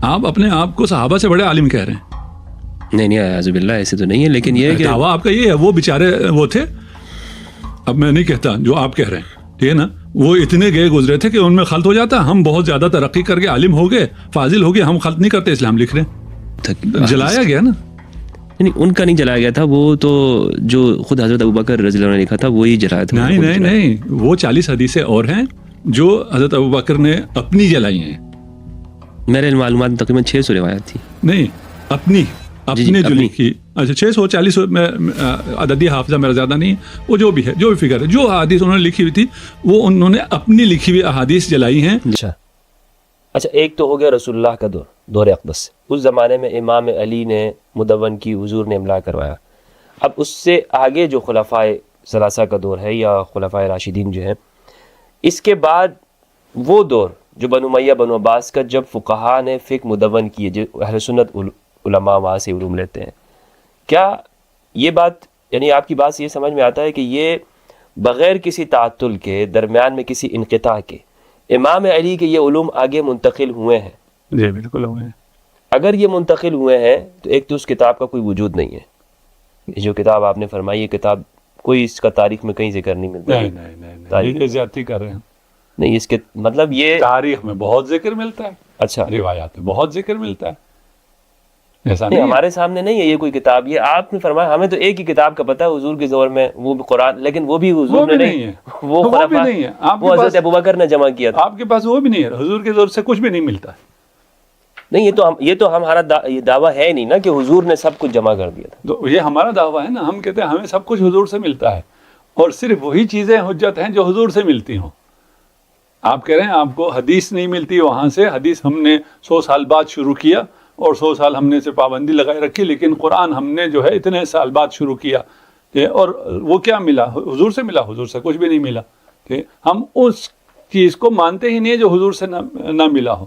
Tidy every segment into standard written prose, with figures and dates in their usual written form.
آپ اپنے آپ کو صحابہ سے بڑے عالم کہہ رہے ہیں. نہیں اعوذ باللہ ایسے تو نہیں ہے، لیکن یہ کہ دعویٰ آپ کا یہ ہے. وہ بیچارے وہ تھے، اب میں نہیں کہتا جو آپ کہہ رہے ہیں، ٹھیک ہے نا، وہ اتنے گئے گزرے تھے کہ ان میں خلط ہو جاتا. ہم بہت زیادہ ترقی کر کے عالم ہو گئے، فاضل ہو گئے، ہم خلط نہیں کرتے، اسلام لکھ رہے ہیں. جلایا گیا نا. نہیں ان کا نہیں جلایا گیا تھا، وہ تو جو خود حضرت ابوبکر رضی اللہ عنہ نے لکھا تھا وہی جلایا تھا. نہیں وہ 40 حدیثیں اور ہیں جو حضرت ابوبکر نے اپنی جلائی ہیں. میرے معلومات میں تقریباً 600 روایات تھی. نہیں اپنی جو لکھی. اچھا 640 عددی حافظہ میرا زیادہ نہیں ہے. وہ جو بھی ہے، جو بھی فکر ہے، جو احادیث انہوں نے لکھی ہوئی تھی وہ انہوں نے اپنی لکھی ہوئی احادیث جلائی ہیں. اچھا ایک تو ہو گیا رسول اللہ کا دور اقدس سے. اس زمانے میں امام علی نے مدون کی، حضور نے املا کروایا. اب اس سے آگے جو خلفائے ثلاثہ کا دور ہے یا خلفائے راشدین جو ہیں، اس کے بعد وہ دور جو بنو امیہ بنو عباس کا، جب فقہا نے فقہ مدون کیے، جو اہل سنت علماء وہاں سے علوم لیتے ہیں. کیا یہ بات، یعنی آپ کی بات سے یہ سمجھ میں آتا ہے کہ یہ بغیر کسی تعطل کے، درمیان میں کسی انقطاع کے، امام علی کے یہ علوم آگے منتقل ہوئے ہیں؟ جی بالکل ہوئے ہیں. اگر یہ منتقل ہوئے ہیں تو ایک تو اس کتاب کا کوئی وجود نہیں ہے. جو کتاب آپ نے فرمائی، یہ کتاب کوئی اس کا تاریخ میں کہیں ذکر نہیں ملتا. نہیں یہ زیادتی کر رہے ہیں. نہیں اس کے مطلب یہ تاریخ میں بہت ذکر ملتا ہے. اچھا روایات میں بہت ذکر ملتا ہے. ایسا نہیں نہیں ہمارے سامنے نہیں ہے یہ کوئی کتاب. یہ آپ نے فرمایا ہمیں تو ایک ہی کتاب کا پتہ ہے حضور کے دور میں، وہ بھی قرآن، لیکن وہ بھی حضور نے نہیں ہے، وہ حضرت ابوبکر نے جمع کیا تھا. آپ کے پاس وہ بھی نہیں ہے. حضور کے دور سے کچھ بھی نہیں ملتا ہے. نہیں یہ تو ہمارا یہ دعویٰ ہے نہیں نا کہ حضور نے سب کچھ جمع کر دیا تھا. تو یہ ہمارا دعویٰ ہے نا. ہم کہتے ہیں ہمیں سب کچھ حضور سے ملتا ہے، اور صرف وہی چیزیں حجت ہیں جو حضور سے ملتی ہوں. آپ کہہ رہے ہیں آپ کو حدیث نہیں ملتی وہاں سے. حدیث ہم نے 100 سال بعد شروع کیا اور 100 سال ہم نے سے پابندی لگائے رکھی، لیکن قرآن ہم نے جو ہے اتنے سال بعد شروع کیا. اور وہ کیا ملا؟ حضور سے ملا. حضور سے کچھ بھی نہیں ملا. ہم اس چیز کو مانتے ہی نہیں جو حضور سے نہ ملا ہو.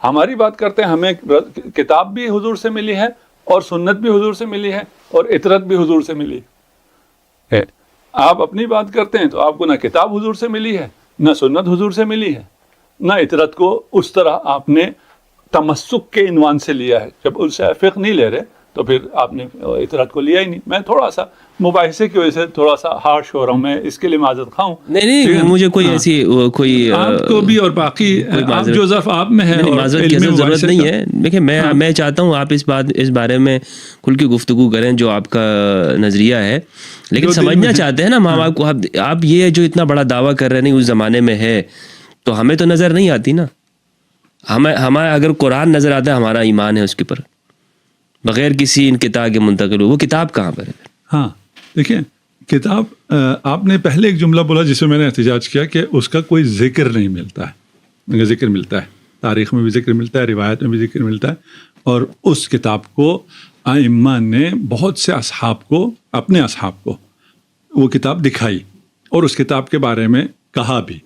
ہماری بات کرتے ہیں ہمیں کتاب بھی حضور سے ملی ہے، اور سنت بھی حضور سے ملی ہے، اور اطرت بھی حضور سے ملی ہے. آپ اپنی بات کرتے ہیں تو آپ کو نہ کتاب حضور سے ملی ہے، نہ سنت حضور سے ملی ہے، نہ اطرت کو اس طرح آپ نے تمسک کے عنوان سے لیا ہے. جب ان سے فقہ نہیں لے رہے تو پھر آپ نے اطرت کو لیا ہی نہیں. میں تھوڑا سا مباحثے کی وجہ سے تھوڑا سا ہارش ہو رہا ہوں، میں اس کے لیے معذرت خواہ ہوں. نہیں مجھے کوئی ایسی کوئی آپ کو بھی اور باقی آپ جو ظرف آپ میں ہے معذرت کی ضرورت نہیں ہے. دیکھیں میں چاہتا ہوں آپ اس بارے میں کھل کے گفتگو کریں جو آپ کا نظریہ ہے، لیکن سمجھنا چاہتے ہیں نا ماں باپ کو. آپ یہ جو اتنا بڑا دعویٰ کر رہے ہیں اس زمانے میں ہے، تو ہمیں تو نظر نہیں آتی نا. ہمیں اگر قرآن نظر آتا ہے ہمارا ایمان ہے اس کے پر، بغیر کسی انقطاع کے منتقل ہو. وہ کتاب کہاں پر ہے؟ ہاں دیکھیں کتاب آپ نے پہلے ایک جملہ بولا جس میں میں نے احتجاج کیا کہ اس کا کوئی ذکر نہیں ملتا ہے. ذکر ملتا ہے، تاریخ میں بھی ذکر ملتا ہے، روایت میں بھی ذکر ملتا ہے. اور اس کتاب کو ائمہ نے بہت سے اصحاب کو، اپنے اصحاب کو وہ کتاب دکھائی اور اس کتاب کے بارے میں کہا بھی.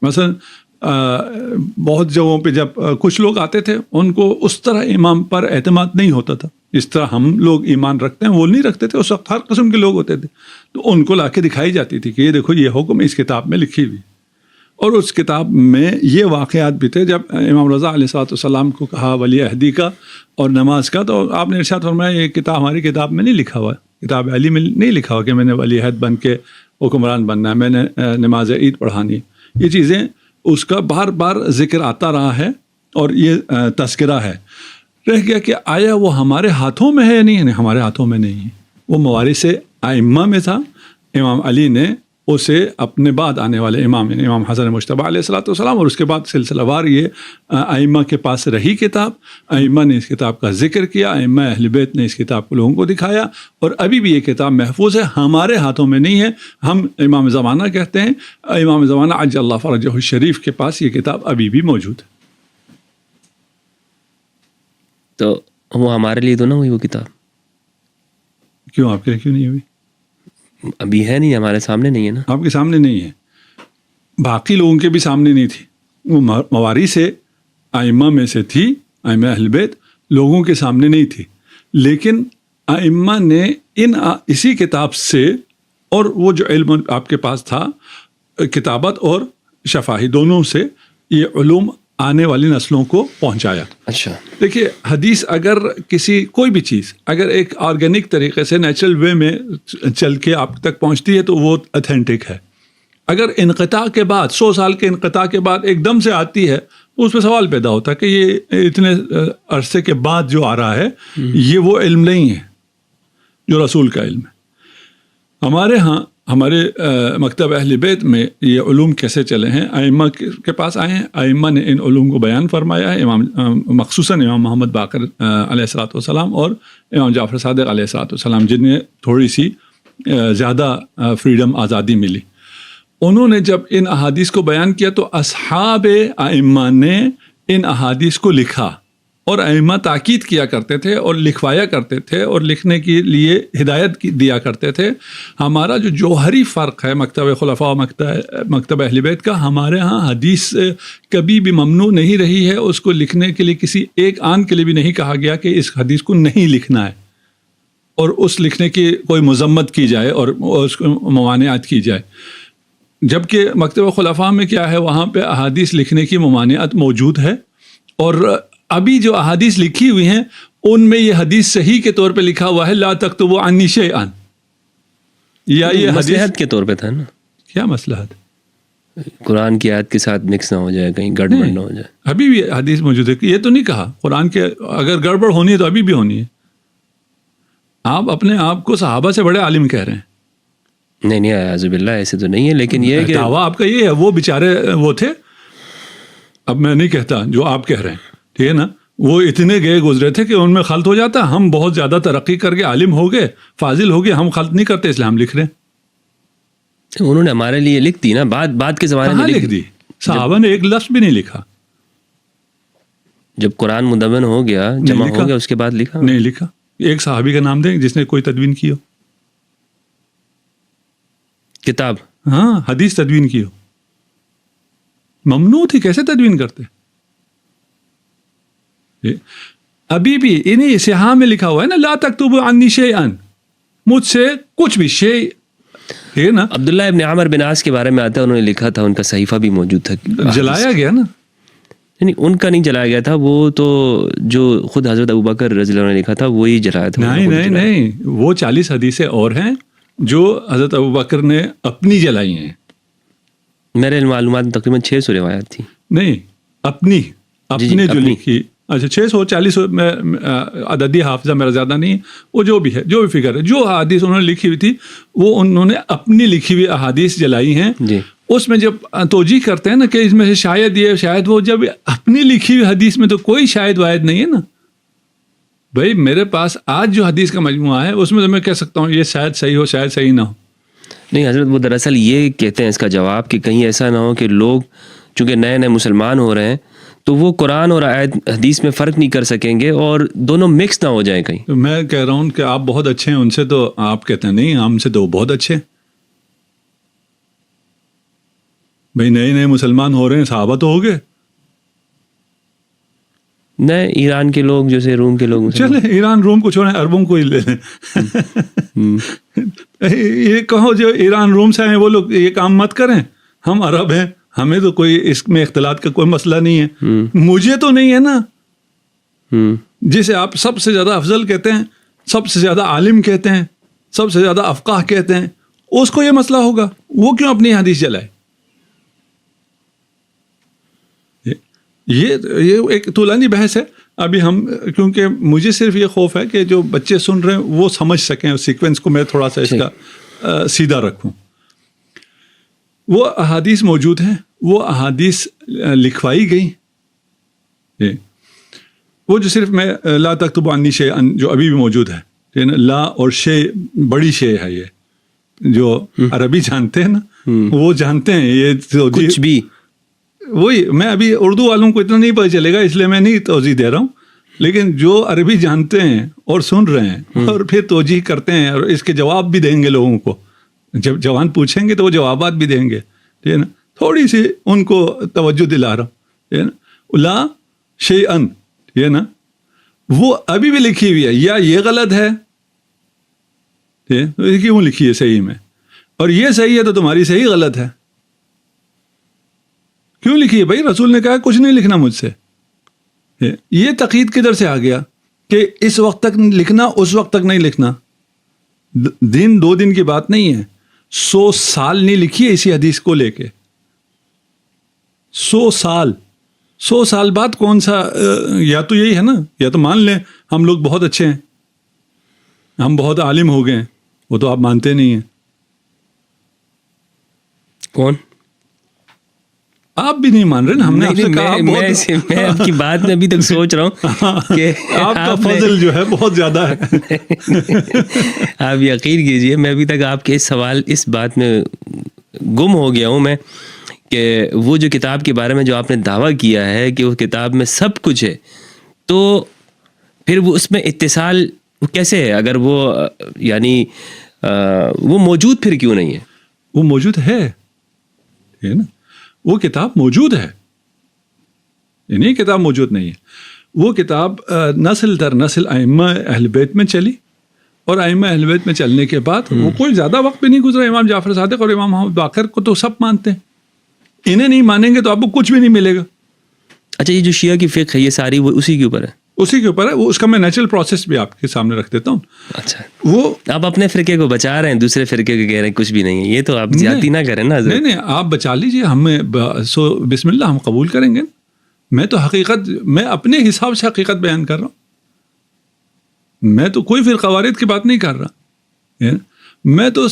مثلا بہت جگہوں پہ جب کچھ لوگ آتے تھے ان کو اس طرح امام پر اعتماد نہیں ہوتا تھا اس طرح ہم لوگ ایمان رکھتے ہیں، وہ نہیں رکھتے تھے. اس وقت ہر قسم کے لوگ ہوتے تھے، تو ان کو لا کے دکھائی جاتی تھی کہ یہ دیکھو یہ حکم اس کتاب میں لکھی ہوئی. اور اس کتاب میں یہ واقعات بھی تھے. جب امام رضا علیہ الصلوۃ والسلام کو کہا ولی عہدی کا اور نماز کا، تو آپ نے ارشاد فرمایا یہ کتاب ہماری کتاب میں نہیں لکھا ہوا، کتاب علی میں نہیں لکھا ہوا کہ میں نے ولی عہد بن کے حکمران بننا ہے، میں نے نماز عید پڑھانی. یہ چیزیں اس کا بار بار ذکر آتا رہا ہے اور یہ تذکرہ ہے. رہ گیا کہ آیا وہ ہمارے ہاتھوں میں ہے یا نہیں ہے؟ ہمارے ہاتھوں میں نہیں ہے. وہ موارث ائمہ میں تھا. امام علی نے اسے اپنے بعد آنے والے امام حسن مجتبیٰ علیہ الصلوۃ والسلام اور اس کے بعد سلسلہ وار یہ ائمہ کے پاس رہی کتاب. ائمہ نے اس کتاب کا ذکر کیا، ائمہ اہل بیت نے اس کتاب کو لوگوں کو دکھایا، اور ابھی بھی یہ کتاب محفوظ ہے. ہمارے ہاتھوں میں نہیں ہے. ہم امام زمانہ کہتے ہیں، امام زمانہ عجل اللہ فرجہ الشریف کے پاس یہ کتاب ابھی بھی موجود ہے. تو وہ ہمارے لیے تو نہ ہوئی وہ کتاب. کیوں آپ کے لیے کیوں نہیں ہوئی؟ ابھی ہے نہیں، ہمارے سامنے نہیں ہے نا. آپ کے سامنے نہیں ہے، باقی لوگوں کے بھی سامنے نہیں تھی. وہ موارث ائمہ میں سے تھی، ائمہ اہل بیت، لوگوں کے سامنے نہیں تھی. لیکن ائمہ نے اسی کتاب سے، اور وہ جو علم آپ کے پاس تھا کتابت اور شفاہی دونوں سے، یہ علوم آنے والی نسلوں کو پہنچایا. اچھا. دیکھیے حدیث اگر کسی کوئی بھی چیز اگر ایک آرگینک طریقے سے نیچرل وے میں چل کے آپ تک پہنچتی ہے تو وہ اتھینٹک ہے. اگر انقطاع کے بعد 100 سال کے انقطاع کے بعد ایک دم سے آتی ہے تو اس پہ سوال پیدا ہوتا ہے کہ یہ اتنے عرصے کے بعد جو آ رہا ہے یہ وہ علم نہیں ہے جو رسول کا علم ہے. ہمارے ہاں ہمارے مکتب اہل بیت میں یہ علوم کیسے چلے ہیں, ائمہ کے پاس آئے ہیں, ائمہ نے ان علوم کو بیان فرمایا ہے, مخصوصاً امام محمد باقر علیہ الصلوۃ والسلام اور امام جعفر صادق علیہ الصلوۃ والسلام جنہیں تھوڑی سی زیادہ فریڈم آزادی ملی. انہوں نے جب ان احادیث کو بیان کیا تو اصحاب ائمہ نے ان احادیث کو لکھا اور ائمہ تاکید کیا کرتے تھے اور لکھوایا کرتے تھے اور لکھنے کے لیے ہدایت دیا کرتے تھے. ہمارا جو جوہری فرق ہے مکتب خلفاء و مکتب اہل بیت کا, ہمارے ہاں حدیث کبھی بھی ممنوع نہیں رہی ہے. اس کو لکھنے کے لیے کسی ایک آن کے لیے بھی نہیں کہا گیا کہ اس حدیث کو نہیں لکھنا ہے اور اس لکھنے کی کوئی مذمت کی جائے اور اس کو ممانعت کی جائے. جبکہ مکتب خلفاء میں کیا ہے, وہاں پہ احادیث لکھنے کی ممانعت موجود ہے اور ابھی جو احادیث لکھی ہوئی ہیں ان میں یہ حدیث صحیح کے طور پہ لکھا ہوا ہے لا تکتبوا عنی شیئا, یا یہ مصلحت کے طور پہ تھا نا. کیا مصلحت؟ قرآن کی آیت کے ساتھ مکس نہ ہو جائے, کہیں گڑبڑ نہ ہو جائے. ابھی بھی حدیث موجود ہے, یہ تو نہیں کہا قرآن کے اگر گڑبڑ ہونی ہے تو ابھی بھی ہونی ہے. آپ اپنے آپ کو صحابہ سے بڑے عالم کہہ رہے ہیں. نہیں اعوذ باللہ, ایسے تو نہیں ہے, لیکن یہ کہ دعویٰ آپ کا یہ ہے. وہ بیچارے وہ تھے, اب میں نہیں کہتا جو آپ کہہ رہے ہیں, ٹھیک ہے نا, وہ اتنے گئے گزرے تھے کہ ان میں خلط ہو جاتا. ہم بہت زیادہ ترقی کر کے عالم ہو گئے, فاضل ہو گئے, ہم خلط نہیں کرتے اس لیے ہم لکھ رہے ہیں. انہوں نے ہمارے لیے لکھ دی نا, بعد کے زمانے میں لکھ دی. صحابہ نے ایک لفظ بھی نہیں لکھا. جب قرآن مدون ہو گیا, جمع ہو گیا, اس کے بعد لکھا نہیں لکھا. ایک صحابی کا نام دیں جس نے کوئی تدوین کی ہو, کتاب, ہاں حدیث تدوین کی ہو. ممنوع تھی, کیسے تدوین کرتے؟ ابھی بھی انہیں سیاح میں لکھا ہوا ہے نا لا تکتبوا عنی شیئا, مجھ سے کچھ بھی شیء ہے نا. عبداللہ ابن عامر بن عاص کے بارے میں آتا ہے, انہوں نے لکھا تھا, ان کا صحیفہ بھی موجود تھا. جلایا گیا نا. نہیں, ان کا نہیں جلایا گیا تھا, وہ تو جو خود حضرت ابوبکر رضی اللہ عنہ نے لکھا تھا وہی جلایا تھا. نہیں, وہ 40 حدیثیں اور ہیں جو حضرت ابوبکر نے اپنی جلائی ہیں. میرے معلومات میں تقریباً 600 روایات تھی. نہیں, اپنی جو لکھی. اچھا 640 عددی حافظہ میرا زیادہ نہیں ہے, وہ جو بھی ہے, جو بھی فکر ہے, جو احادیث انہوں نے لکھی ہوئی تھی وہ انہوں نے اپنی لکھی ہوئی احادیث جلائی ہیں. اس میں جب توجیح کرتے ہیں نا کہ اس میں سے شاید یہ شاید وہ, جب اپنی لکھی ہوئی حدیث میں تو کوئی شاید واحد نہیں ہے نا. بھائی میرے پاس آج جو حدیث کا مجموعہ ہے اس میں تو میں کہہ سکتا ہوں یہ شاید صحیح ہو شاید صحیح نہ ہو. نہیں حضرت, وہ دراصل یہ کہتے ہیں اس کا جواب کہ کہیں ایسا نہ ہو کہ لوگ چونکہ نئے مسلمان ہو رہے ہیں تو وہ قرآن اور آیت حدیث میں فرق نہیں کر سکیں گے اور دونوں مکس نہ ہو جائیں کہیں. میں کہہ رہا ہوں کہ آپ بہت اچھے ہیں ان سے, تو آپ کہتے ہیں نہیں ہم سے تو وہ بہت اچھے ہیں. بھائی نئے مسلمان ہو رہے ہیں, صحابہ تو ہو گئے. نئے ایران کے لوگ جیسے روم کے لوگ, چلے ایران روم کو چھوڑیں, عربوں کو ہی لے لیں. یہ کہو جو ایران روم سے ہیں وہ لوگ یہ کام مت کریں, ہم عرب ہیں, ہمیں تو کوئی اس میں اختلاط کا کوئی مسئلہ نہیں ہے. مجھے تو نہیں ہے نا, جسے آپ سب سے زیادہ افضل کہتے ہیں, سب سے زیادہ عالم کہتے ہیں, سب سے زیادہ افقاہ کہتے ہیں, اس کو یہ مسئلہ ہوگا, وہ کیوں اپنی حدیث جلائے؟ یہ ایک طولانی بحث ہے. ابھی ہم کیونکہ مجھے صرف یہ خوف ہے کہ جو بچے سن رہے ہیں وہ سمجھ سکیں, اس سیکوینس کو میں تھوڑا سا اس کا سیدھا رکھوں. وہ احادیث موجود ہیں, وہ احادیث لکھوائی گئی, وہ جو صرف میں لا تکتبوا عنی شیئا جو ابھی بھی موجود ہے, لا اور شے بڑی شے ہے, یہ جو عربی جانتے ہیں نا وہ جانتے ہیں یہ کچھ بھی. وہی میں ابھی اردو والوں کو اتنا نہیں پتہ چلے گا اس لیے میں نہیں توضیح دے رہا ہوں, لیکن جو عربی جانتے ہیں اور سن رہے ہیں اور پھر توجیح کرتے ہیں اور اس کے جواب بھی دیں گے لوگوں کو, جب جوان پوچھیں گے تو وہ جوابات بھی دیں گے, ٹھیک ہے نا. تھوڑی سی ان کو توجہ دلا رہا ہوں, ٹھیک ہے نا. لا شیئا, ٹھیک ہے نا, وہ ابھی بھی لکھی ہوئی ہے, یا یہ غلط ہے, ٹھیک ہے, کیوں لکھی ہے صحیح میں, اور یہ صحیح ہے تو تمہاری صحیح غلط ہے. کیوں لکھی ہے بھائی؟ رسول نے کہا کچھ نہیں لکھنا مجھ سے. یہ تقید کدھر سے آ گیا کہ اس وقت تک لکھنا اس وقت تک نہیں لکھنا؟ دن 2 دن کی بات نہیں ہے، 100 سال نہیں لکھی ہے اسی حدیث کو لے کے. 100 سال بعد کون سا؟ یا تو یہی ہے نا، یا تو مان لیں ہم لوگ بہت اچھے ہیں، ہم بہت عالم ہو گئے ہیں. وہ تو آپ مانتے نہیں ہیں. کون؟ آپ بھی نہیں مان رہے نا. ہم نے آپ سے کہا میں آپ کی بات میں ابھی تک سوچ رہا ہوں کہ آپ کا فضل جو ہے بہت زیادہ ہے. آپ یقین کیجئے میں ابھی تک آپ کے اس بات میں گم ہو گیا ہوں میں کہ وہ جو کتاب کے بارے میں جو آپ نے دعویٰ کیا ہے کہ وہ کتاب میں سب کچھ ہے، تو پھر وہ اس میں اتصال کیسے ہے؟ اگر وہ یعنی وہ موجود پھر کیوں نہیں ہے؟ وہ موجود ہے نا، وہ کتاب موجود ہے. یہ کتاب موجود نہیں ہے. وہ کتاب نسل در نسل ائمہ اہل بیت میں چلی، اور ائمہ اہل بیت میں چلنے کے بعد وہ کوئی زیادہ وقت بھی نہیں گزرا. امام جعفر صادق اور امام محمد باقر کو تو سب مانتے ہیں. انہیں نہیں مانیں گے تو آپ کو کچھ بھی نہیں ملے گا. اچھا، یہ جو شیعہ کی فقہ ہے یہ ساری وہ اسی کے اوپر ہے؟ اسی کے اوپر ہے. وہ اس کا میں نیچرل پروسیس بھی آپ کے سامنے رکھ دیتا ہوں. اچھا، وہ آپ اپنے فرقے کو بچا رہے ہیں، دوسرے فرقے کو کہہ رہے ہیں کچھ بھی نہیں ہے. یہ تو آپ زیادتی نہ کریں نا. نہیں آپ بچا لیجئے. ہمیں بسم اللہ ہم قبول کریں گے. میں تو حقیقت، میں اپنے حساب سے حقیقت بیان کر رہا ہوں. میں تو کوئی فرقہ وارد کی بات نہیں کر رہا. میں تو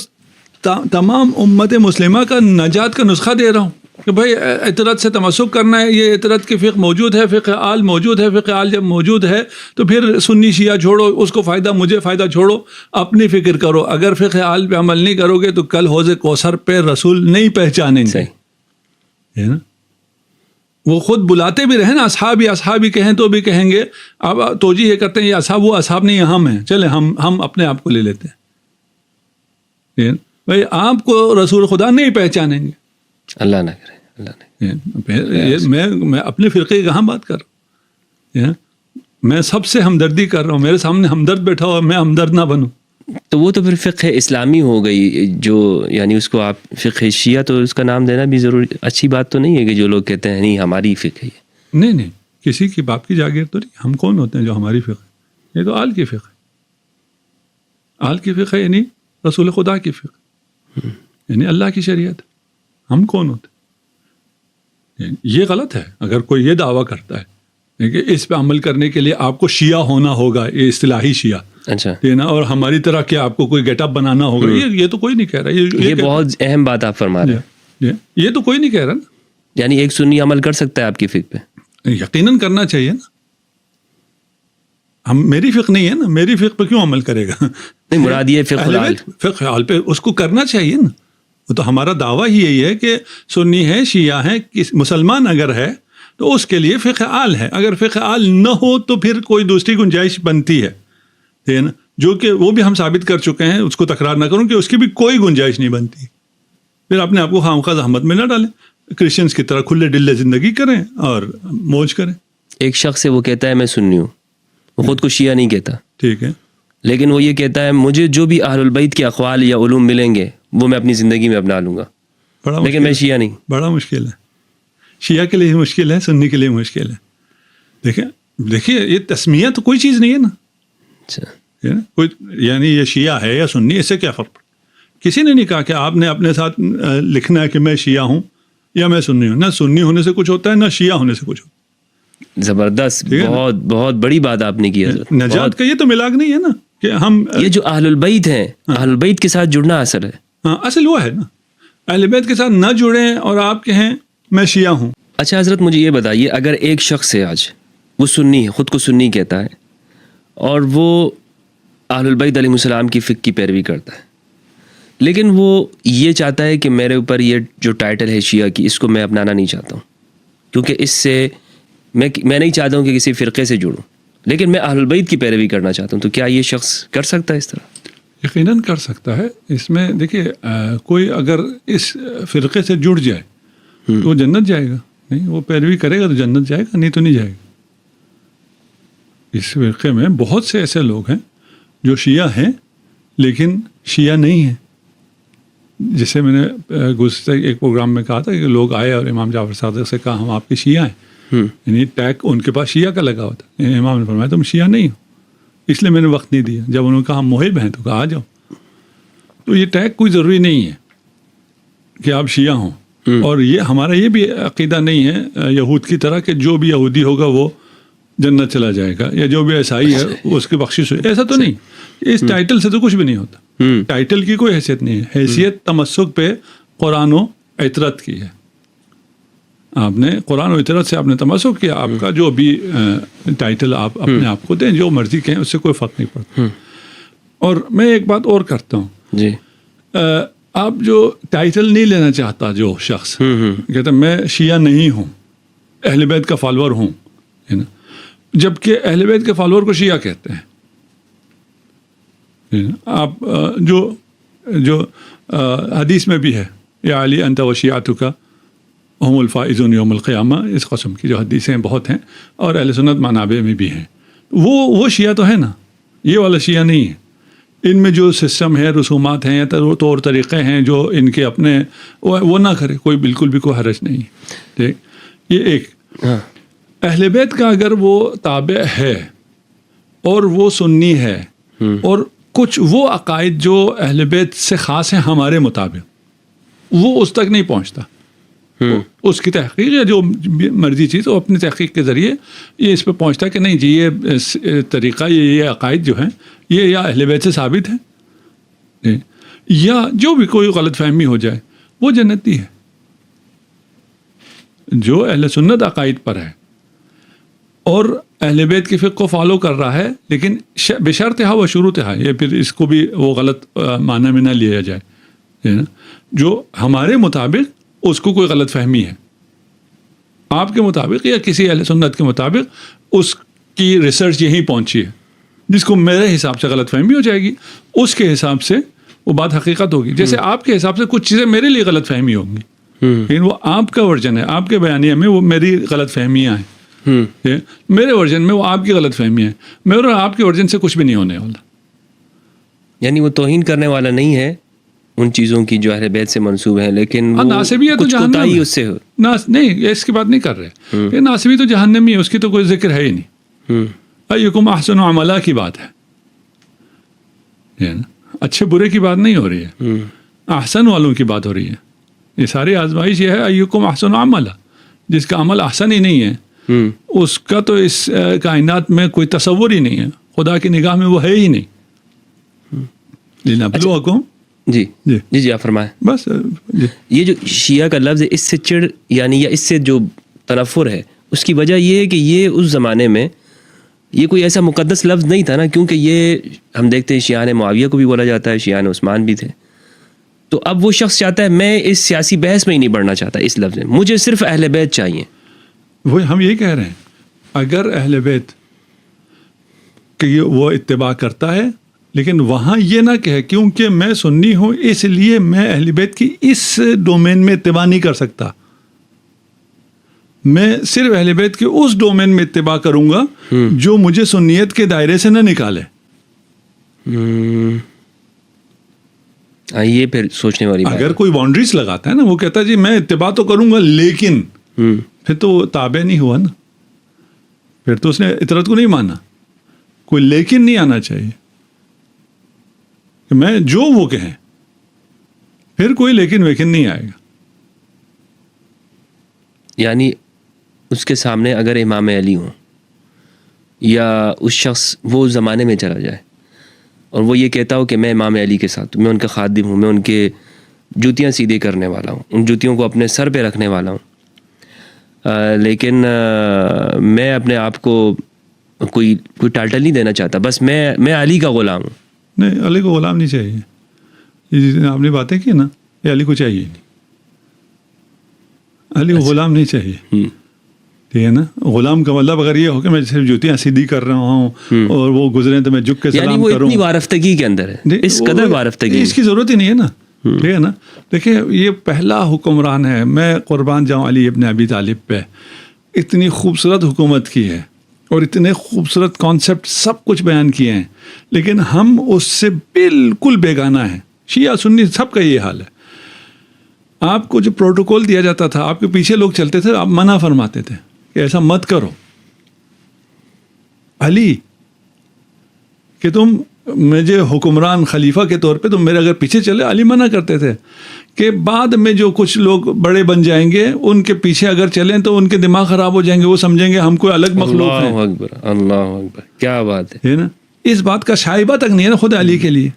تمام امت مسلمہ کا نجات کا نسخہ دے رہا ہوں کہ بھائی اطرت سے تمسک کرنا ہے. یہ اطرت کی فقہ موجود ہے، فقہ آل موجود ہے. فقہ آل جب موجود ہے تو پھر سنی شیعہ چھوڑو، اس کو فائدہ مجھے فائدہ چھوڑو، اپنی فکر کرو. اگر فقہ آل پہ عمل نہیں کرو گے تو کل حوض کوثر پہ رسول نہیں پہچانیں گے. ہے نا؟ وہ خود بلاتے بھی رہے نا، اصحابی کہیں تو بھی کہیں گے. اب توجہ یہ کرتے ہیں یہ اصحاب، وہ اصحاب نہیں ہم ہیں. چلے ہم اپنے آپ کو لے لیتے ہیں. بھائی آپ کو رسول خدا نہیں پہچانیں گے. اللہ نہ کرے، اللہ نہ کرے. میں اپنے فرقے کی کہاں بات کر رہا ہوں. میں سب سے ہمدردی کر رہا ہوں. میرے سامنے ہمدرد بیٹھا ہوا، میں ہمدرد نہ بنوں. تو وہ تو پھر فقہ اسلامی ہو گئی، جو یعنی اس کو آپ فقہ شیعہ تو اس کا نام دینا بھی ضروری اچھی بات تو نہیں ہے کہ جو لوگ کہتے ہیں نہیں ہماری فقہ ہے. نہیں کسی کی باپ کی جاگیر تو نہیں. ہم کون ہوتے ہیں جو ہماری فقہ ہے؟ یہ تو آل کی فقہ ہے. آل کی فقہ یعنی رسول خدا کی فقہ، یعنی اللہ کی شریعت. ہم کون ہوتے ہیں؟ یہ غلط ہے اگر کوئی یہ دعویٰ کرتا ہے کہ اس پہ عمل کرنے کے لیے آپ کو شیعہ ہونا ہوگا، یہ اصطلاحی شیعہ. اچھا، اور ہماری طرح کیا آپ کو کوئی گیٹ اپ بنانا ہوگا. یہ تو کوئی نہیں کہہ رہا. یہ بہت اہم بات آپ فرما رہے ہیں. یہ تو کوئی نہیں کہہ رہا نا. یعنی ایک سنی عمل کر سکتا ہے آپ کی فقہ پہ؟ یقیناً کرنا چاہیے نا. میری فقہ نہیں ہے نا، میری فقہ پہ کیوں عمل کرے گا؟ نہیں، مراد یہ فقہ حال پہ اس کو کرنا چاہیے نا. وہ تو ہمارا دعویٰ ہی یہی ہے کہ سنی ہے، شیعہ ہے، مسلمان اگر ہے تو اس کے لیے فقہ آل ہے. اگر فقہ آل نہ ہو تو پھر کوئی دوسری گنجائش بنتی ہے نا، جو کہ وہ بھی ہم ثابت کر چکے ہیں. اس کو تکرار نہ کروں کہ اس کی بھی کوئی گنجائش نہیں بنتی. پھر اپنے آپ کو خامخواہ زحمت میں نہ ڈالیں. کرسچنس کی طرح کھلے ڈلے زندگی کریں اور موج کریں. ایک شخص ہے وہ کہتا ہے میں سنی ہوں، وہ خود کو شیعہ نہیں کہتا، ٹھیک ہے، لیکن وہ یہ کہتا ہے مجھے جو بھی اہل البیت کے اقوال یا علوم ملیں گے وہ میں اپنی زندگی میں اپنا لوں گا، لیکن میں شیعہ نہیں. بڑا مشکل ہے. شیعہ کے لیے مشکل ہے، سنی کے لیے مشکل ہے. دیکھیے یہ تسمیہ تو کوئی چیز نہیں ہے نا. اچھا، کوئی یعنی یہ شیعہ ہے یا سنی، اس سے کیا فرق پڑتا؟ کسی نے نہیں کہا کہ آپ نے اپنے ساتھ لکھنا ہے کہ میں شیعہ ہوں یا میں سنی ہوں. نہ سنی ہونے سے کچھ ہوتا ہے، نہ شیعہ ہونے سے کچھ ہوتا ہے. زبردست، بہت بہت بڑی بات آپ نے کی. نجات کا یہ تو ملاگ نہیں ہے نا کہ ہم یہ جو اہل البیت ہیں، اہل البیت کے ساتھ جڑنا اصل ہے. ہاں، اصل وہ ہے نا. اہل بیت کے ساتھ نہ جڑیں اور آپ کہیں میں شیعہ ہوں. اچھا حضرت مجھے یہ بتائیے، اگر ایک شخص ہے آج وہ سنی ہے، خود کو سنی کہتا ہے، اور وہ اہل البیت علیہ السلام کی فقہ کی پیروی کرتا ہے، لیکن وہ یہ چاہتا ہے کہ میرے اوپر یہ جو ٹائٹل ہے شیعہ کی، اس کو میں اپنانا نہیں چاہتا ہوں کیونکہ اس سے میں نہیں چاہتا ہوں کہ کسی فرقے سے جڑوں، لیکن میں اہل البیت کی پیروی کرنا چاہتا ہوں. تو کیا یہ شخص کر سکتا ہے اس طرح؟ یقیناً کر سکتا ہے. اس میں دیکھیے کوئی اگر اس فرقے سے جڑ جائے تو وہ جنت جائے گا. نہیں، وہ پیروی کرے گا تو جنت جائے گا، نہیں تو نہیں جائے گا. اس فرقے میں بہت سے ایسے لوگ ہیں جو شیعہ ہیں لیکن شیعہ نہیں ہیں. جسے میں نے گزشتہ ایک پروگرام میں کہا تھا کہ لوگ آئے اور امام جعفر صادق سے کہا ہم آپ کے شیعہ ہیں، یعنی ٹیگ ان کے پاس شیعہ کا لگا ہوتا ہے، یعنی امام نے فرمایا تم شیعہ نہیں ہو، اس لیے میں نے وقت نہیں دیا. جب انہوں نے کہا ہم محب ہیں تو کہا آ جاؤ. تو یہ ٹیگ کوئی ضروری نہیں ہے کہ آپ شیعہ ہوں. اور یہ ہمارا یہ بھی عقیدہ نہیں ہے یہود کی طرح کہ جو بھی یہودی ہوگا وہ جنت چلا جائے گا، یا جو بھی عیسائی ہے اس کی بخشش ہوئی. ایسا تو نہیں. اس ٹائٹل سے تو کچھ بھی نہیں ہوتا. ٹائٹل کی کوئی حیثیت نہیں ہے. حیثیت تمسک پہ قرآن و عطرت کی ہے. آپ نے قرآن و عطرت سے آپ نے تمسک کیا، آپ کا جو بھی ٹائٹل آپ اپنے آپ کو دیں، جو مرضی کہیں، اس سے کوئی فرق نہیں پڑتا. اور میں ایک بات اور کرتا ہوں جی، آپ جو ٹائٹل نہیں لینا چاہتا جو شخص کہتا میں شیعہ نہیں ہوں، اہل بیت کا فالوور ہوں، ہے نا، جبکہ اہل بیت کے فالوور کو شیعہ کہتے ہیں. آپ جو حدیث میں بھی ہے یا علی انت و شیعتک ہم الفائزون یوم القیامہ، اس قسم کی جو حدیثیں بہت ہیں اور اہل سنت منابع میں بھی ہیں. وہ شیعہ تو ہے نا، یہ والا شیعہ نہیں ہے. ان میں جو سسٹم ہے، رسومات ہیں، طور طریقے ہیں جو ان کے اپنے، وہ نہ کرے، کوئی بالکل بھی کوئی حرج نہیں. ٹھیک، یہ ایک. اہل بیت کا اگر وہ تابع ہے اور وہ سنی ہے اور کچھ وہ عقائد جو اہل بیت سے خاص ہیں ہمارے مطابق، وہ اس تک نہیں پہنچتا، اس کی تحقیق یا جو مرضی چیز وہ اپنی تحقیق کے ذریعے یہ اس پہ پہنچتا ہے کہ نہیں جی یہ طریقہ، یہ عقائد جو ہیں یہ یا اہل بیت سے ثابت ہے، یا جو بھی کوئی غلط فہمی ہو جائے وہ جنتی ہے. جو اہل سنت عقائد پر ہے اور اہل بیت کی فقہ کو فالو کر رہا ہے، لیکن بشرط ہے و شروط ہے، یہ پھر اس کو بھی وہ غلط معنی میں نہ لیا جائے، جو ہمارے مطابق اس کو کوئی غلط فہمی ہے، آپ کے مطابق یا کسی اہل سنت کے مطابق اس کی ریسرچ یہیں پہنچی ہے، جس کو میرے حساب سے غلط فہمی ہو جائے گی، اس کے حساب سے وہ بات حقیقت ہوگی. جیسے آپ کے حساب سے کچھ چیزیں میرے لیے غلط فہمی ہوں گی، لیکن وہ آپ کا ورژن ہے، آپ کے بیانیہ میں وہ میری غلط فہمیاں ہیں، میرے ورژن میں وہ آپ کی غلط فہمی ہے. میرے اور آپ کے ورژن سے کچھ بھی نہیں ہونے والا. یعنی وہ توہین کرنے والا نہیں ہے ان چیزوں کی جو اہل بیت سے منسوب ہیں، لیکن کچھ کوتاہی اس سے نہیں، اس کی بات نہیں کر رہے. یہ ناصبی تو جہنمی ہے، اس کی تو کوئی ذکر ہے ہی نہیں. ایکم احسن عملا کی بات ہے، اچھے برے کی بات نہیں ہو رہی ہے، احسن والوں کی بات ہو رہی ہے. یہ ساری آزمائش یہ ہے ایکم احسن عملا، جس کا عمل احسن ہی نہیں ہے اس کا تو اس کائنات میں کوئی تصور ہی نہیں ہے، خدا کی نگاہ میں وہ ہے ہی نہیں. لنبلوکم. جی جی جی آپ فرمائیں. بس یہ جو شیعہ کا لفظ ہے، اس سے چڑ یعنی یا اس سے جو تنفر ہے، اس کی وجہ یہ ہے کہ یہ اس زمانے میں یہ کوئی ایسا مقدس لفظ نہیں تھا نا، کیونکہ یہ ہم دیکھتے ہیں شیعان معاویہ کو بھی بولا جاتا ہے، شیعان عثمان بھی تھے. تو اب وہ شخص چاہتا ہے میں اس سیاسی بحث میں ہی نہیں بڑھنا چاہتا اس لفظ میں، مجھے صرف اہل بیت چاہیے. وہ ہم یہی کہہ رہے ہیں، اگر اہل بیت کہ وہ اتباع کرتا ہے، لیکن وہاں یہ نہ کہے کیونکہ میں سنی ہوں اس لیے میں اہل بیت کی اس ڈومین میں اتباع نہیں کر سکتا، میں صرف اہل بیت کے اس ڈومین میں اتباع کروں گا جو مجھے سنیت کے دائرے سے نہ نکالے. یہ پھر سوچنے والی بات. اگر کوئی باؤنڈریز لگاتا ہے نا، وہ کہتا ہے جی میں اتباع تو کروں گا لیکن، پھر تو وہ تابع نہیں ہوا نا، پھر تو اس نے اطرت کو نہیں مانا. کوئی لیکن نہیں آنا چاہیے کہ میں جو وہ کہیں، پھر کوئی لیکن ویکن نہیں آئے گا. یعنی اس کے سامنے اگر امام علی ہوں یا اس شخص وہ اس زمانے میں چلا جائے اور وہ یہ کہتا ہو کہ میں امام علی کے ساتھ ہوں، میں ان کا خادم ہوں، میں ان کے جوتیاں سیدھے کرنے والا ہوں، ان جوتیوں کو اپنے سر پہ رکھنے والا ہوں، لیکن میں اپنے آپ کو کوئی ٹائٹل نہیں دینا چاہتا، بس میں علی کا غلام ہوں. نہیں، علی کو غلام نہیں چاہیے. یہ آپ نے باتیں کی نا، یہ علی کو چاہیے نہیں، علی کو غلام نہیں چاہیے. ٹھیک ہے نا. غلام کا مطلب اگر یہ ہو کہ میں صرف جوتیاں سیدھی کر رہا ہوں اور وہ گزرے تو میں جھک کے سلام کروں، یعنی وہ اتنی وارفتگی کے اندر ہے، اس قدر وارفتگی، اس کی ضرورت ہی نہیں ہے نا. ٹھیک ہے نا. دیکھیں یہ پہلا حکمران ہے، میں قربان جاؤں علی ابن ابی طالب پہ. اتنی خوبصورت حکومت کی ہے اور اتنے خوبصورت کانسیپٹ سب کچھ بیان کیے ہیں، لیکن ہم اس سے بالکل بیگانہ ہیں. شیعہ سنی سب کا یہ حال ہے. آپ کو جو پروٹوکول دیا جاتا تھا، آپ کے پیچھے لوگ چلتے تھے، آپ منع فرماتے تھے کہ ایسا مت کرو. علی کہ تم مجھے حکمران خلیفہ کے طور پہ تم میرے اگر پیچھے چلے، علی منع کرتے تھے کہ بعد میں جو کچھ لوگ بڑے بن جائیں گے ان کے پیچھے اگر چلیں تو ان کے دماغ خراب ہو جائیں گے، وہ سمجھیں گے ہم کوئی الگ مخلوق ہیں. اللہ اکبر، اللہ اکبر، کیا بات ہے نا. اس بات کا شائبہ تک نہیں ہے نا خود علی کے لیے،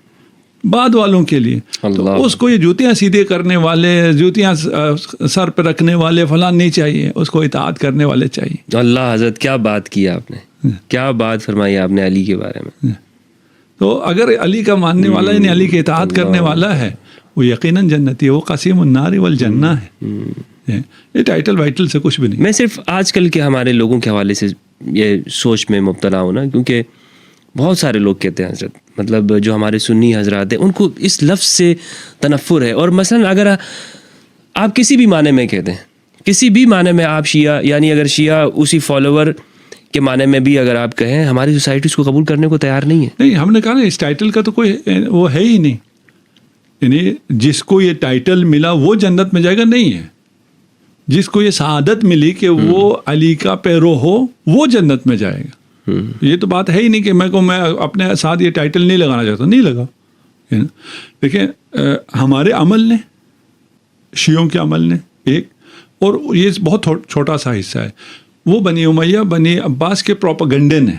بعد والوں کے لیے. تو اس کو یہ جوتیاں سیدھے کرنے والے، جوتیاں سر پہ رکھنے والے فلان نہیں چاہیے، اس کو اطاعت کرنے والے چاہیے. اللہ حضرت کیا بات کی آپ نے، کیا بات فرمائی آپ نے علی کے بارے میں. تو اگر علی کا ماننے والا یعنی علی کی اطاعت کرنے والا ہے، وہ یقیناً جنتی ہے، وہ قسیم النار والجنہ ہے. یہ ٹائٹل وائٹل سے کچھ بھی نہیں. میں صرف آج کل کے ہمارے لوگوں کے حوالے سے یہ سوچ میں مبتلا ہوں نا، کیونکہ بہت سارے لوگ کہتے ہیں حضرت، مطلب جو ہمارے سنی حضرات ہیں ان کو اس لفظ سے تنفر ہے. اور مثلا اگر آپ کسی بھی معنی میں کہتے ہیں، کسی بھی معنی میں آپ شیعہ، یعنی اگر شیعہ اسی فالوور کے معنی میں بھی اگر آپ کہیں، ہماری سوسائٹی اس کو قبول کرنے کو تیار نہیں ہے. نہیں، ہم نے کہا نا اس ٹائٹل کا تو کوئی وہ ہے ہی نہیں. یعنی جس کو یہ ٹائٹل ملا وہ جنت میں جائے گا نہیں ہے. جس کو یہ سعادت ملی کہ وہ علی کا پیرو ہو وہ جنت میں جائے گا. یہ تو بات ہے ہی نہیں کہ میں اپنے ساتھ یہ ٹائٹل نہیں لگانا چاہتا، نہیں لگا. دیکھیں ہمارے عمل نے، شیعوں کے عمل نے ایک، اور یہ بہت چھوٹا سا حصہ ہے، وہ بنی امیہ بنی عباس کے پروپیگنڈے نے،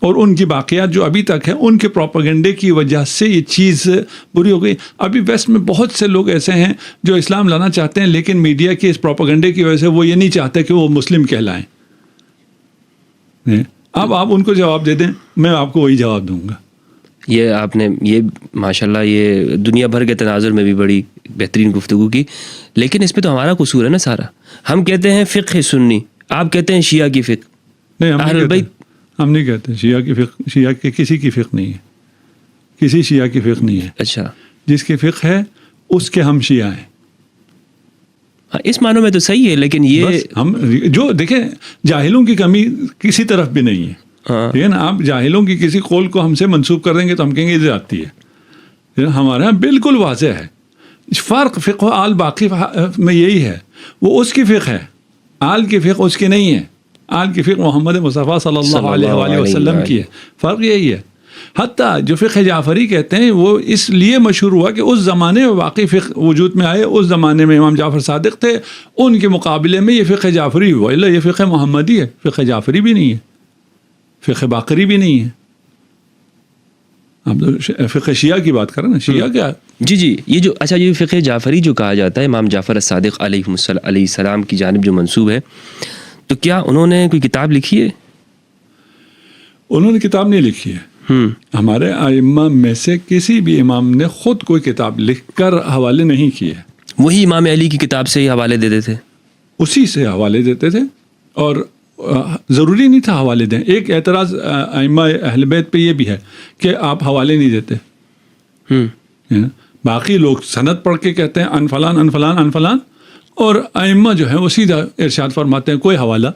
اور ان کی باقیات جو ابھی تک ہیں ان کے پروپیگنڈے کی وجہ سے یہ چیز بری ہو گئی. ابھی ویسٹ میں بہت سے لوگ ایسے ہیں جو اسلام لانا چاہتے ہیں، لیکن میڈیا کے اس پروپیگنڈے کی وجہ سے وہ یہ نہیں چاہتے کہ وہ مسلم کہلائیں. اب آپ ان کو جواب دے دیں، میں آپ کو وہی جواب دوں گا. یہ آپ نے یہ ماشاءاللہ یہ دنیا بھر کے تناظر میں بھی بڑی بہترین گفتگو کی، لیکن اس پہ تو ہمارا قصور ہے نا سارا. ہم کہتے ہیں فقہ سنی، آپ کہتے ہیں شیعہ کی فقہ. نہیں، ہم نہیں کہتے شیعہ کی فقہ. شیعہ کی کسی کی فقہ نہیں ہے، کسی شیعہ کی فقہ نہیں ہے. اچھا، جس کی فقہ ہے اس کے ہم شیعہ ہیں. اس معنوں میں تو صحیح ہے، لیکن یہ ہم جو دیکھیں جاہلوں کی کمی کسی طرف بھی نہیں ہے. ٹھیک ہے نا. آپ جاہلوں کی کسی قول کو ہم سے منسوب کر دیں گے تو ہم کہیں گے یہ زیادتی ہے. ہمارے یہاں بالکل واضح ہے فرق. فقہ آل باقی میں یہی ہے، وہ اس کی فقہ ہے، آل کی فقہ اس کی نہیں ہے. آل کی فقہ محمد مصطفیٰ صلی اللہ علیہ وآلہ وسلم کی ہے. فرق یہی ہے. حتیٰ جو فقہ جعفری کہتے ہیں وہ اس لیے مشہور ہوا کہ اس زمانے میں واقعی فقہ وجود میں آئے، اس زمانے میں امام جعفر صادق تھے، ان کے مقابلے میں یہ فقہ جعفری ہوا. اللہ یہ فقہ محمدی ہے، فقہ جعفری بھی نہیں ہے، فقہ باقری بھی نہیں ہے. آپ فقہ شیعہ کی بات کریں نا، شیعہ کیا؟ جی یہ جو اچھا یہ فقہ جعفری جو کہا جاتا ہے امام جعفر الصادق علیہ السلام کی جانب جو منسوب ہے، تو کیا انہوں نے کوئی کتاب لکھی ہے؟ انہوں نے کتاب نہیں لکھی ہے. ہمارے ائمہ میں سے کسی بھی امام نے خود کوئی کتاب لکھ کر حوالے نہیں کیے. وہی امام علی کی کتاب سے ہی حوالے دیتے تھے، اسی سے حوالے دیتے تھے، اور ضروری نہیں تھا حوالے دیں. ایک اعتراض ائمہ اہل بیت پہ یہ بھی ہے کہ آپ حوالے نہیں دیتے. باقی لوگ سند پڑھ کے کہتے ہیں ان فلان ان فلان ان فلان، اور ائمہ جو ہیں وہ سیدھا ارشاد فرماتے ہیں کوئی حوالہ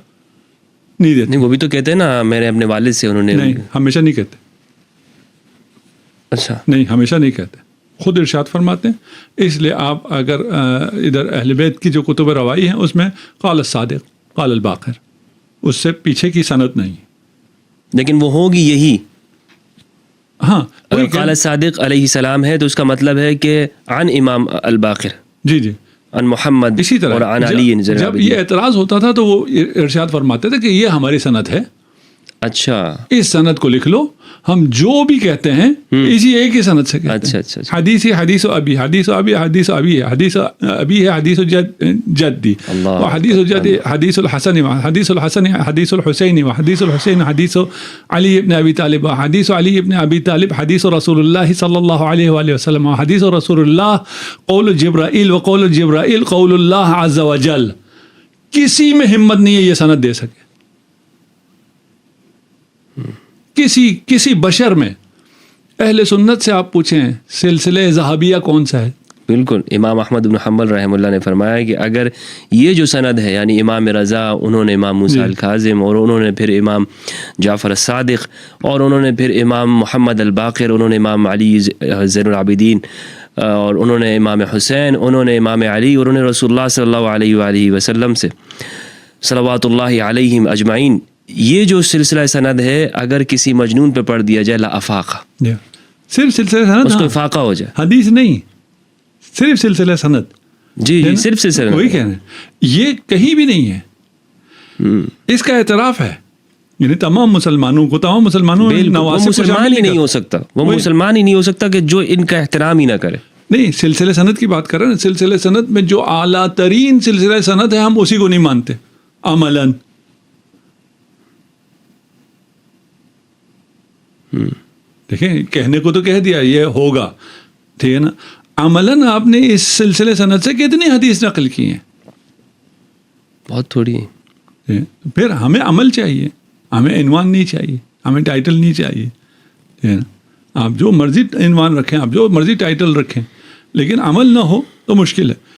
نہیں دیتے. نہیں، وہ بھی تو کہتے ہیں نا میں اپنے والد سے، انہوں نے نہیں، ہمیشہ نہیں کہتے. اچھا، نہیں، ہمیشہ نہیں کہتے، خود ارشاد فرماتے ہیں. اس لیے آپ اگر ادھر اہل بیت کی جو کتب روائی ہیں اس میں قال الصادق قال الباقر، اس سے پیچھے کی سند نہیں. لیکن وہ ہوگی یہی. ہاں، اگر قال الصادق علیہ السلام ہے تو اس کا مطلب ہے کہ عن امام الباقر، جی عن محمد، اسی طرح اور عن علی. جب یہ اعتراض ہوتا تھا تو وہ ارشاد فرماتے تھے کہ یہ ہماری سند ہے. اچھا، اس سند کو لکھ لو، ہم جو بھی کہتے ہیں اسی ایک ہی سند سے کہتے ہیں. اچھا. حدیث حدیث و ابی، حدیث و ابی، حدیث و ابی ہے، حدیث ابی ہے، حدیث و جدی، حدیث و جد، حدیث الحسن، حدیث الحسن، حدیث الحسین، حدیث الحسین، حدیث علی ابن ابی طالب، حدیث علی ابن ابی طالب، حدیث رسول اللہ صلی اللہ علیہ وآلہ وسلم، حدیث رسول اللہ قول جبرائیل و قول جبرائیل قول اللہ عز وجل. کسی میں ہمت نہیں ہے یہ سند دے سکے، کسی بشر میں. اہل سنت سے آپ پوچھیں سلسلہ ذہبیہ کون سا ہے؟ بالکل. امام احمد بن حنبل رحمہ اللہ نے فرمایا کہ اگر یہ جو سند ہے، یعنی امام رضا، انہوں نے امام موسیٰ الکاظم، اور انہوں نے پھر امام جعفر الصادق، اور انہوں نے پھر امام محمد الباقر، انہوں نے امام علی زین العابدین اور انہوں نے امام حسین، انہوں نے امام علی، اور انہوں نے رسول اللہ صلی اللہ علیہ وآلہ وسلم سے صلوات اللہ علیہم اجمعین. یہ جو سلسلہ سند ہے اگر کسی مجنون پہ پڑھ دیا جائے لا افاقہ، صرف سلسلہ سند، اس کو افاقہ ہو جائے. حدیث نہیں، صرف سلسلہ سند. جی جی صرف سلسلہ، وہی کہہ رہے ہیں، یہ کہیں بھی نہیں ہے. اس کا اعتراف ہے، یعنی تمام مسلمانوں کو، تمام مسلمانوں وہ نواسب کو مسلمان شامل ہی نہیں ہو سکتا، وہ مسلمان ہی نہیں ہو سکتا کہ جو ان کا احترام ہی نہ کرے. نہیں، سلسلہ سند کی بات کر رہے ہیں. سلسلہ سند میں جو اعلیٰ ترین سلسلہ سند ہے ہم اسی کو نہیں مانتے عملاً. دیکھیں، کہنے کو تو کہہ دیا یہ ہوگا، ٹھیک ہے نا، عملاً آپ نے اس سلسلے سند سے کتنی حدیث نقل کی ہیں؟ بہت تھوڑی ہے. پھر ہمیں عمل چاہیے، ہمیں عنوان نہیں چاہیے، ہمیں ٹائٹل نہیں چاہیے، ٹھیک ہے نا. آپ جو مرضی عنوان رکھیں، آپ جو مرضی ٹائٹل رکھیں، لیکن عمل نہ ہو تو مشکل ہے.